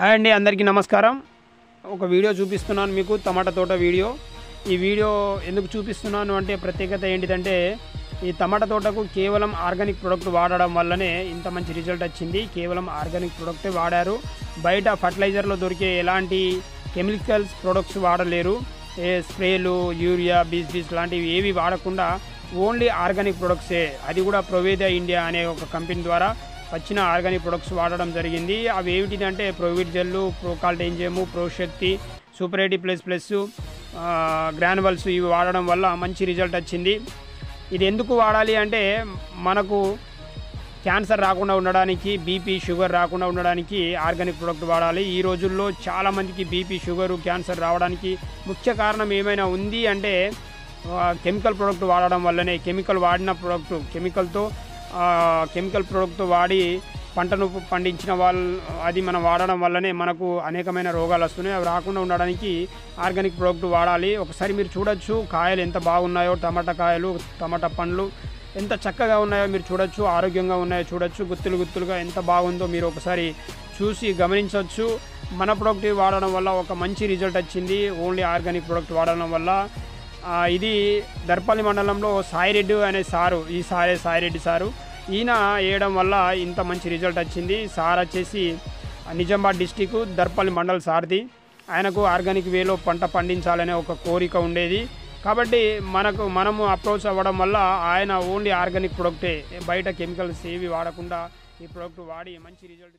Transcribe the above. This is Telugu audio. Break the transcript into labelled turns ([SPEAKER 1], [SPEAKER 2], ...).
[SPEAKER 1] హాయ్ అండి, అందరికీ నమస్కారం. ఒక వీడియో చూపిస్తున్నాను మీకు, టమాటా తోట వీడియో. ఈ వీడియో ఎందుకు చూపిస్తున్నాను అంటే ప్రత్యేకత ఏంటిదంటే, ఈ టమాటా తోటకు కేవలం ఆర్గానిక్ ప్రోడక్ట్ వాడడం వల్లనే ఇంత మంచి రిజల్ట్ వచ్చింది. కేవలం ఆర్గానిక్ ప్రోడక్టే వాడారు. బయట ఫర్టిలైజర్లో దొరికే ఎలాంటి కెమికల్స్ ప్రొడక్ట్స్ వాడలేరు. ఏ స్ప్రేలు, యూరియా, బీస్ లాంటివి ఏవి వాడకుండా ఓన్లీ ఆర్గానిక్ ప్రొడక్ట్సే, అది కూడా ప్రొవేదా ఇండియా అనే ఒక కంపెనీ ద్వారా వచ్చిన ఆర్గానిక్ ప్రొడక్ట్స్ వాడడం జరిగింది. అవి ఏమిటిదంటే ప్రోవిడ్ జెల్లు, ప్రోకాల్ట్ ఎంజైము, ప్రోశక్తి, సూపర్ 80++ గ్రానువల్స్ ఇవి వాడడం వల్ల మంచి రిజల్ట్ వచ్చింది. ఇది ఎందుకు వాడాలి అంటే, మనకు క్యాన్సర్ రాకుండా ఉండడానికి, బీపీ, షుగర్ రాకుండా ఉండడానికి ఆర్గానిక్ ప్రోడక్ట్ వాడాలి. ఈ రోజుల్లో చాలామందికి బీపీ, షుగరు, క్యాన్సర్ రావడానికి ముఖ్య కారణం ఏమైనా ఉంది అంటే కెమికల్ ప్రోడక్ట్ వాడడం వల్లనే. కెమికల్ వాడిన ప్రోడక్ట్, కెమికల్ ప్రోడక్ట్ వాడి పంటను పండించిన అది మనం వాడడం వల్లనే మనకు అనేకమైన రోగాలు వస్తున్నాయి. అవి రాకుండా ఉండడానికి ఆర్గానిక్ ప్రోడక్ట్ వాడాలి. ఒకసారి మీరు చూడొచ్చు, కాయలు ఎంత బాగున్నాయో, టమాటా కాయలు, టమాటా పండ్లు ఎంత చక్కగా ఉన్నాయో మీరు చూడొచ్చు, ఆరోగ్యంగా ఉన్నాయో చూడొచ్చు, గుత్తులుగా ఎంత బాగుందో మీరు ఒకసారి చూసి గమనించవచ్చు. మన ప్రోడక్ట్ వాడడం వల్ల ఒక మంచి రిజల్ట్ వచ్చింది, ఓన్లీ ఆర్గానిక్ ప్రోడక్ట్ వాడడం వల్ల. ఇది దర్పల్లి మండలంలో సాయిరెడ్డి అనే సారు, ఈ సాయిరెడ్డి సారు, ఈయన వేయడం వల్ల ఇంత మంచి రిజల్ట్ వచ్చింది. సార్ వచ్చేసి నిజామాబాద్ డిస్టిక్ దర్పల్లి మండల్ సార్ది. ఆయనకు ఆర్గానిక్ వేలో పంట పండించాలనే ఒక కోరిక ఉండేది. కాబట్టి మనము అప్రోచ్ అవ్వడం వల్ల ఆయన ఓన్లీ ఆర్గానిక్ ప్రొడక్టే, బయట కెమికల్స్ ఏవి వాడకుండా ఈ ప్రోడక్ట్ వాడి మంచి రిజల్ట్